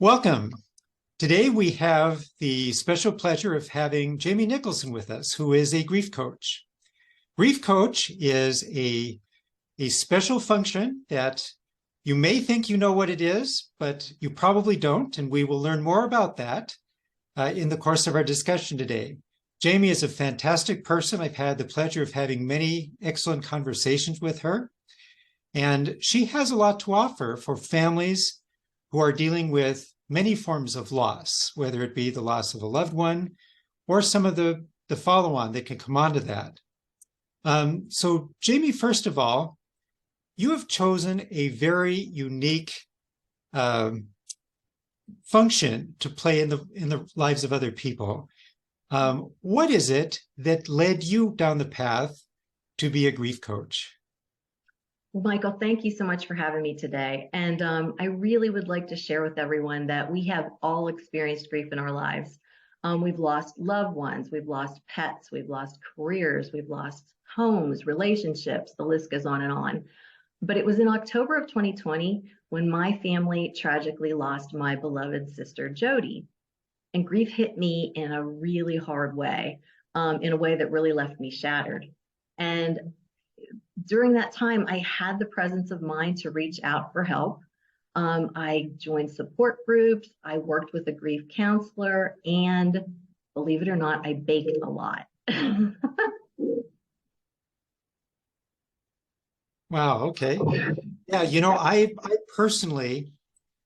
Welcome. Today we have the special pleasure of having Jamie Nicholson with us, who is a grief coach. Grief coach is a special function that you may think you know what it is, but you probably don't, and we will learn more about that in the course of our discussion today. Jamie is a fantastic person. I've had the pleasure of having many excellent conversations with her, and she has a lot to offer for families who are dealing with many forms of loss, whether it be the loss of a loved one or some of the follow-on that can come onto that. So Jamie, first of all, you have chosen a very unique function to play in the lives of other people. What is it that led you down the path to be a grief coach? Well, Michael, thank you so much for having me today. And I really would like to share with everyone that we have all experienced grief in our lives. We've lost loved ones, we've lost pets, we've lost careers, we've lost homes, relationships, the list goes on and on. But it was in October of 2020 when my family tragically lost my beloved sister, Jody. And grief hit me in a really hard way, in a way that really left me shattered. And during that time, I had the presence of mind to reach out for help. I joined support groups, I worked with a grief counselor, and believe it or not, I baked a lot. Wow, okay. Yeah, I personally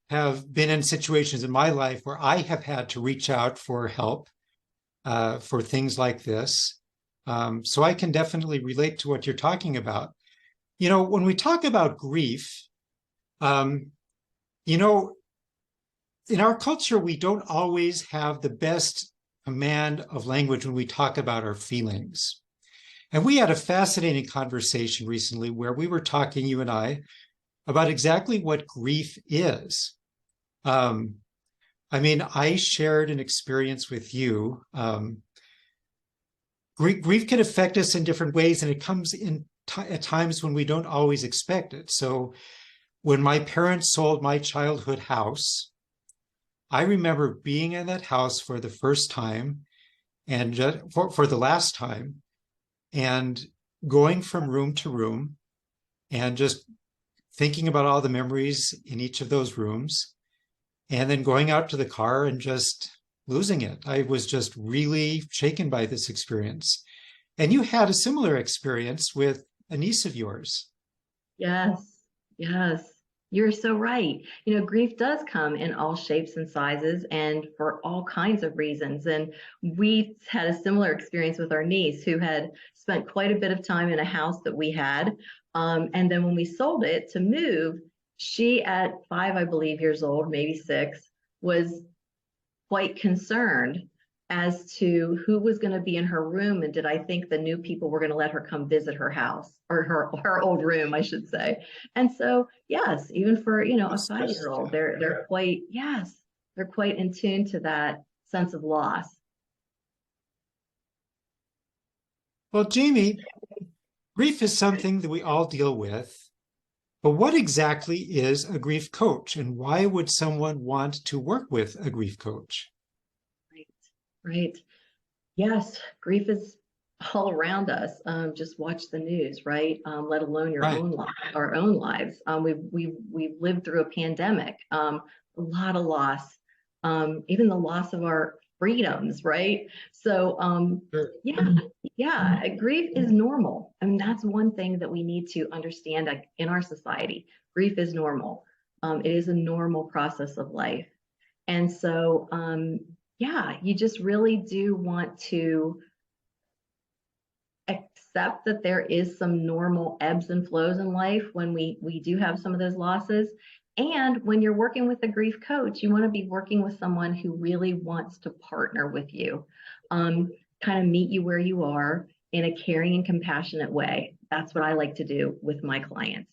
have been in situations in my life where I have had to reach out for help for things like this. So I can definitely relate to what you're talking about. When we talk about grief, in our culture, we don't always have the best command of language when we talk about our feelings. And we had a fascinating conversation recently where we were talking, you and I, about exactly what grief is. I shared an experience with you. Grief can affect us in different ways, and it comes in at times when we don't always expect it. So when my parents sold my childhood house, I remember being in that house for the first time and just for the last time, and going from room to room and just thinking about all the memories in each of those rooms, and then going out to the car and just losing it. I was just really shaken by this experience. And you had a similar experience with a niece of yours. Yes, yes, you're so right. Grief does come in all shapes and sizes and for all kinds of reasons. And we had a similar experience with our niece who had spent quite a bit of time in a house that we had. And then when we sold it to move, she at 5, I believe, years old, maybe 6, was quite concerned as to who was going to be in her room, and did I think the new people were going to let her come visit her house, or her old room, I should say. And so, yes, even for a 5-year-old, they're quite, yes, they're quite in tune to that sense of loss. Well, Jamie, grief is something that we all deal with. But what exactly is a grief coach, and why would someone want to work with a grief coach? Right, right. Yes, grief is all around us. Just watch the news, right? Let alone your Right. own life, our own lives. We've lived through a pandemic, a lot of loss, even the loss of our freedoms, right? So, Sure. yeah, grief is normal. I mean, that's one thing that we need to understand in our society. Grief is normal. It is a normal process of life. And so, yeah, you just really do want to accept that there is some normal ebbs and flows in life when we do have some of those losses. And when you're working with a grief coach, you want to be working with someone who really wants to partner with you, kind of meet you where you are in a caring and compassionate way. That's what I like to do with my clients.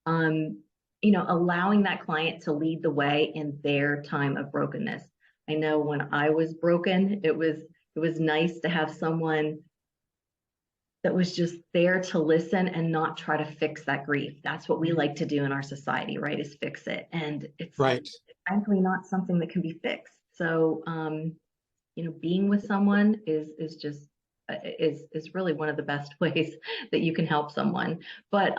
Allowing that client to lead the way in their time of brokenness. I know when I was broken, it was nice to have someone that was just there to listen and not try to fix that grief. That's what we like to do in our society, right? Is fix it. And it's Right. frankly not something that can be fixed. So, being with someone is just is really one of the best ways that you can help someone. But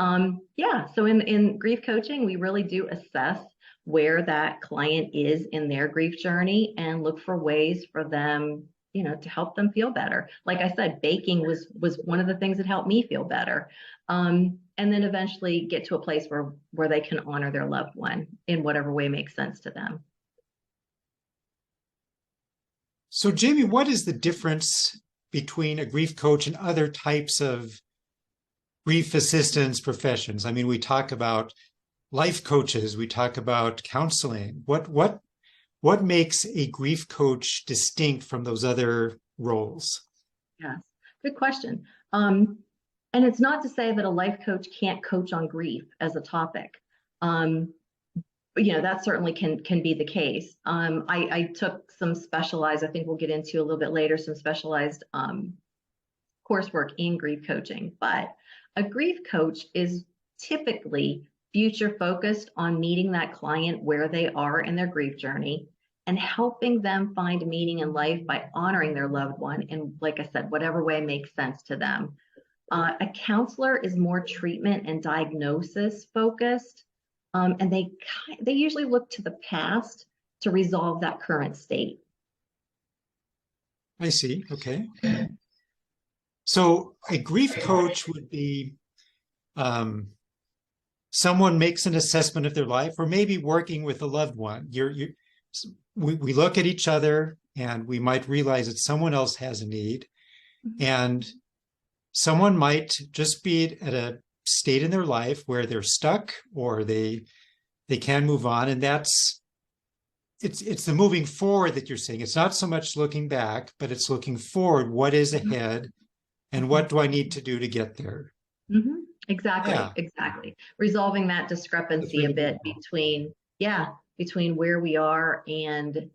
yeah, so in grief coaching, we really do assess where that client is in their grief journey and look for ways for them, to help them feel better. Like I said, baking was one of the things that helped me feel better. And then eventually get to a place where they can honor their loved one in whatever way makes sense to them. So, Jamie, what is the difference between a grief coach and other types of grief assistance professions? I mean, we talk about life coaches, we talk about counseling. What makes a grief coach distinct from those other roles? Yes, good question. And it's not to say that a life coach can't coach on grief as a topic. That certainly can be the case. I took some specialized, I think we'll get into a little bit later, some specialized coursework in grief coaching. But a grief coach is typically future focused on meeting that client where they are in their grief journey and helping them find meaning in life by honoring their loved one in, like I said, whatever way makes sense to them. A counselor is more treatment and diagnosis focused, and they usually look to the past to resolve that current state. I see. Okay. So a grief coach would be someone makes an assessment of their life, or maybe working with a loved one. We look at each other and we might realize that someone else has a need, and someone might just be at a state in their life where they're stuck or they can move on, and it's the moving forward that you're saying. It's not so much looking back, but it's looking forward. What is ahead, and what do I need to do to get there? Mm-hmm. Exactly, Yeah, exactly. Resolving that discrepancy a bit between where we are and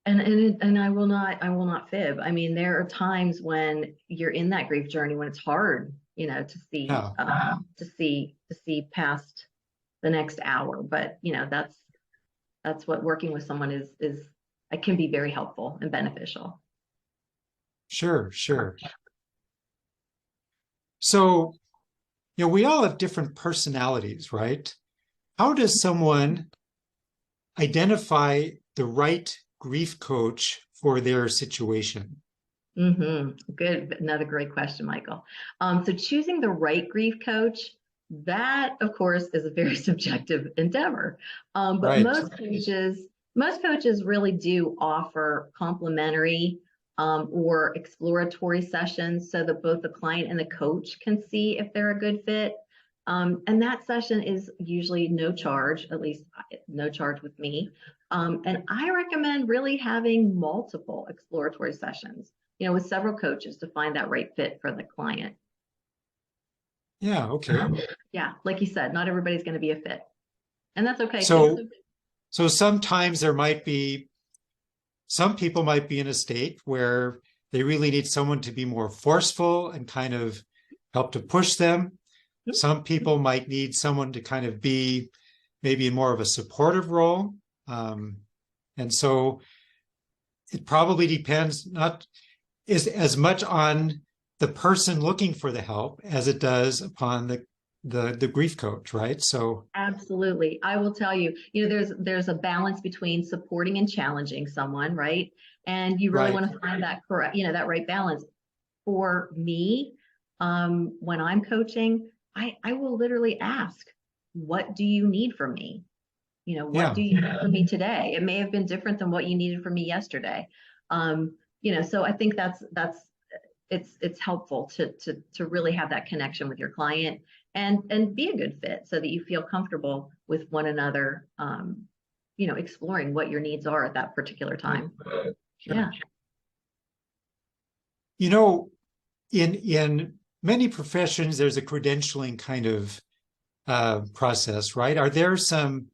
I will not fib. I mean, there are times when you're in that grief journey when it's hard, to see yeah, to see past the next hour. But that's what working with someone is it can be very helpful and beneficial. sure, sure. So, we all have different personalities, right? How does someone identify the right grief coach for their situation? Good. Another great question, Michael. So choosing the right grief coach, that of course is a very subjective endeavor. But Right. most coaches really do offer complimentary or exploratory sessions so that both the client and the coach can see if they're a good fit. And that session is usually no charge, at least no charge with me. And I recommend really having multiple exploratory sessions, with several coaches to find that right fit for the client. Yeah, okay. Yeah, like you said, not everybody's going to be a fit, and that's okay So, too. so sometimes some people might be in a state where they really need someone to be more forceful and kind of help to push them. Some people might need someone to kind of be maybe in more of a supportive role. And so it probably depends not is as much on the person looking for the help as it does upon the grief coach, right? So Absolutely. I will tell you, there's a balance between supporting and challenging someone, right? And you really right. want to find that correct, that right balance. For me, when I'm coaching, I will literally ask, what do you need from me? What Yeah, do you need from me today? It may have been different than what you needed from me yesterday. So I think it's helpful to really have that connection with your client and be a good fit so that you feel comfortable with one another, exploring what your needs are at that particular time. sure. Yeah. You know, in many professions, there's a credentialing kind of process, right? Are there some,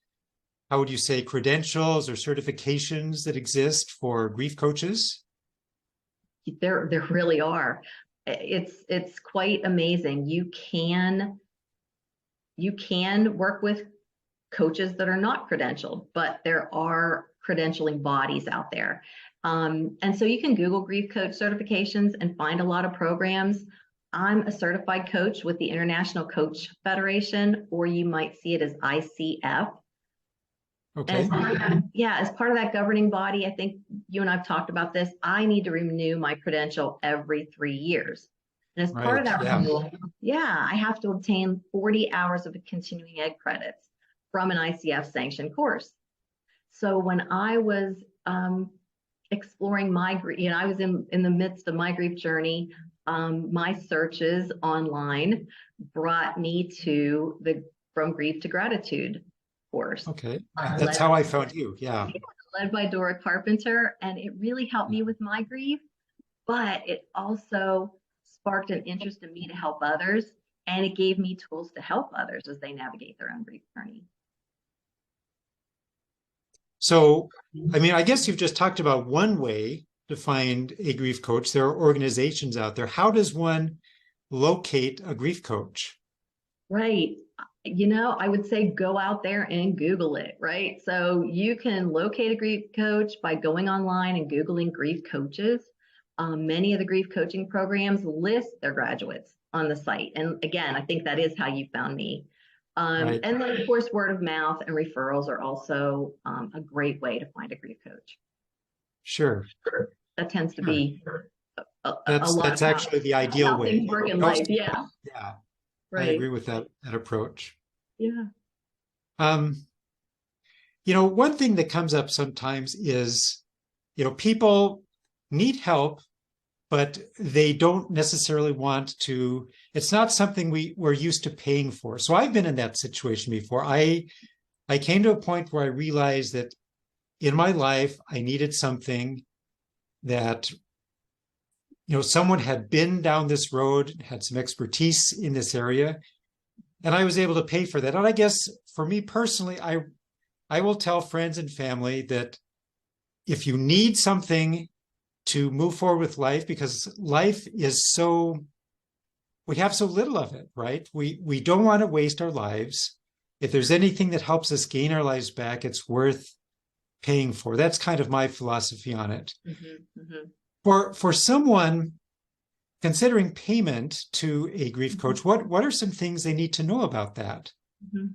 how would you say, credentials or certifications that exist for grief coaches? There really are. It's quite amazing. You can work with coaches that are not credentialed, but there are credentialing bodies out there. And so you can Google grief coach certifications and find a lot of programs. I'm a certified coach with the International Coach Federation, or you might see it as ICF. Okay. As part of that governing body, I think you and I've talked about this. I need to renew my credential every 3 years. And as part of that renewal, I have to obtain 40 hours of continuing ed credits from an ICF sanctioned course. So when I was exploring my grief, I was in the midst of my grief journey. My searches online brought me to the From Grief to Gratitude course. Okay, that's how I found you. Yeah. Led by Dora Carpenter, and it really helped me with my grief, but it also sparked an interest in me to help others, and it gave me tools to help others as they navigate their own grief journey. So, I mean, I guess you've just talked about one way to find a grief coach. There are organizations out there. How does one locate a grief coach? Right. I would say go out there and Google it, right? So you can locate a grief coach by going online and Googling grief coaches. Many of the grief coaching programs list their graduates on the site. And again, I think that is how you found me. Right. And then, of course, word of mouth and referrals are also a great way to find a grief coach. Sure. That tends to be that's actually the ideal way. Things work in life. Yeah. Yeah. Right. I agree with that approach. Yeah. One thing that comes up sometimes is, people need help, but they don't necessarily want to. It's not something we're used to paying for. So I've been in that situation before. I came to a point where I realized that in my life, I needed something that, someone had been down this road, had some expertise in this area, and I was able to pay for that. And I guess for me personally, I will tell friends and family that if you need something to move forward with life, because life is we have so little of it, right? We don't want to waste our lives. If there's anything that helps us gain our lives back, it's worth paying for. That's kind of my philosophy on it. Mm-hmm, mm-hmm. For someone considering payment to a grief coach, what are some things they need to know about that? Mm-hmm.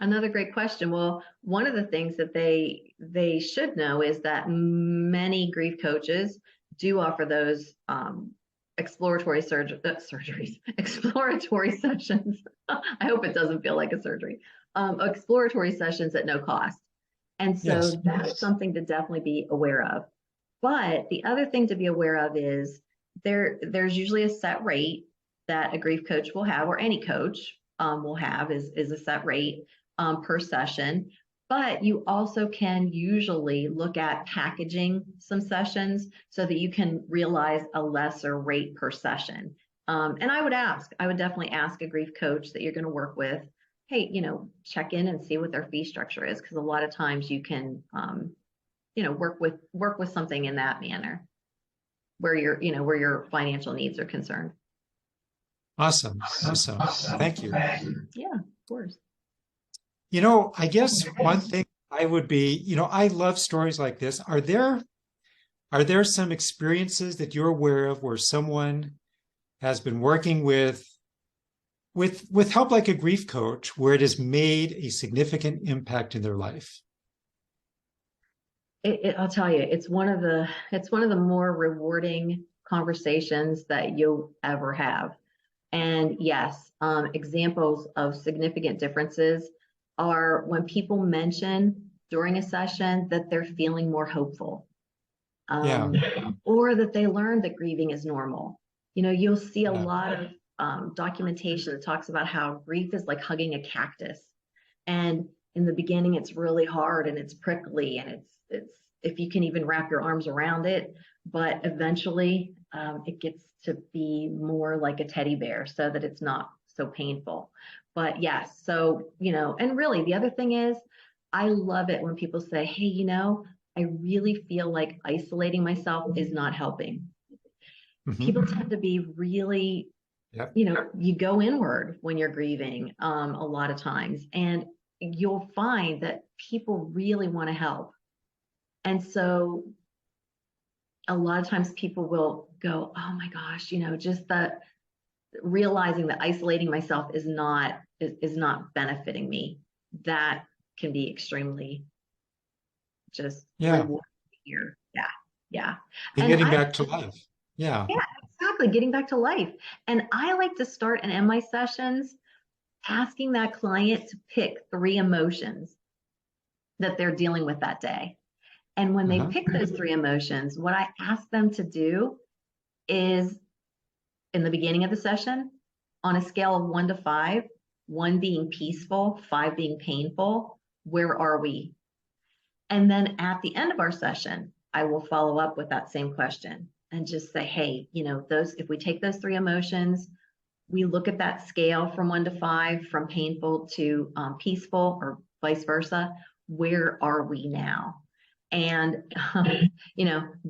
Another great question. Well, one of the things that they should know is that many grief coaches do offer those exploratory exploratory sessions. I hope it doesn't feel like a surgery. Exploratory sessions at no cost. And so that's something to definitely be aware of. But the other thing to be aware of is there's usually a set rate that a grief coach will have, or any coach will have, is a set rate per session. But you also can usually look at packaging some sessions so that you can realize a lesser rate per session. And I would definitely ask a grief coach that you're going to work with, hey, check in and see what their fee structure is, because a lot of times you can, work with something in that manner where your financial needs are concerned. Awesome. Thank you. Yeah, of course. I guess one thing I would be, I love stories like this. Are there some experiences that you're aware of where someone has been working with help like a grief coach, where it has made a significant impact in their life? I'll tell you, it's one of the more rewarding conversations that you'll ever have. And yes, examples of significant differences are when people mention during a session that they're feeling more hopeful, or that they learned that grieving is normal. You'll see a lot of documentation that talks about how grief is like hugging a cactus. And in the beginning, it's really hard and it's prickly, and it's if you can even wrap your arms around it, but eventually it gets to be more like a teddy bear so that it's not so painful. But yes, so, and really the other thing is, I love it when people say, hey, I really feel like isolating myself is not helping. Mm-hmm. People tend to be really, you go inward when you're grieving a lot of times. And, you'll find that people really want to help. And so a lot of times people will go, oh my gosh, just the realizing that isolating myself is not benefiting me. That can be extremely just Yeah. rewarding here. Yeah. Yeah. And And getting back to life. Yeah. yeah, exactly. Getting back to life. And I like to start and end my sessions asking that client to pick 3 emotions that they're dealing with that day. And when they Uh-huh. pick those 3 emotions, what I ask them to do is in the beginning of the session, on a scale of 1 to 5, 1 being peaceful, 5 being painful, where are we? And then at the end of our session, I will follow up with that same question and just say, hey, if we take those 3 emotions, we look at that scale from 1 to 5, from painful to peaceful, or vice versa. Where are we now? And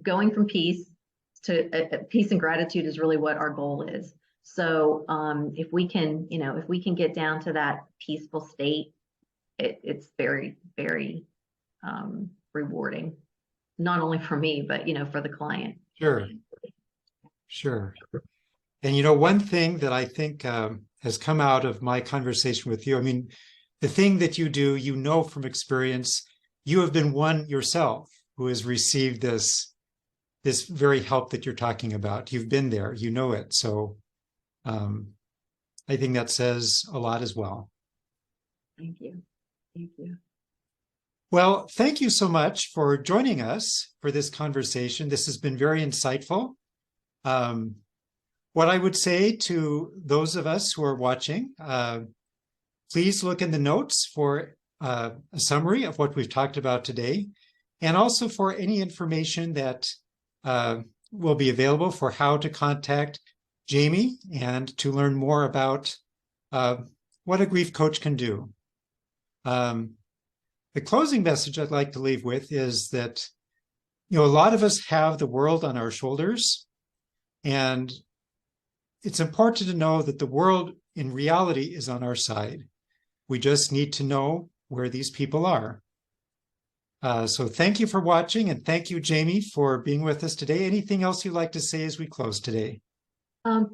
going from peace to peace and gratitude is really what our goal is. So if we can get down to that peaceful state, it's very, very rewarding, not only for me, but for the client. Sure. Sure. And one thing that I think has come out of my conversation with you, I mean, the thing that you do, from experience, you have been one yourself who has received this very help that you're talking about. You've been there, it. So I think that says a lot as well. Thank you. Thank you. Well, thank you so much for joining us for this conversation. This has been very insightful. What I would say to those of us who are watching, please look in the notes for a summary of what we've talked about today, and also for any information that will be available for how to contact Jamie and to learn more about what a grief coach can do. The closing message I'd like to leave with is that, a lot of us have the world on our shoulders, and it's important to know that the world in reality is on our side. We just need to know where these people are. So thank you for watching, and thank you, Jamie, for being with us today. Anything else you'd like to say as we close today?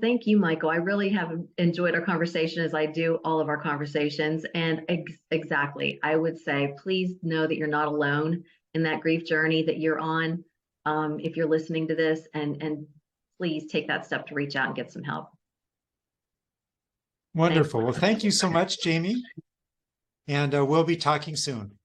Thank you, Michael. I really have enjoyed our conversation, as I do all of our conversations. And exactly, I would say, please know that you're not alone in that grief journey that you're on. If you're listening to this, and please take that step to reach out and get some help. Wonderful. Well, thank you so much, Jamie. And we'll be talking soon.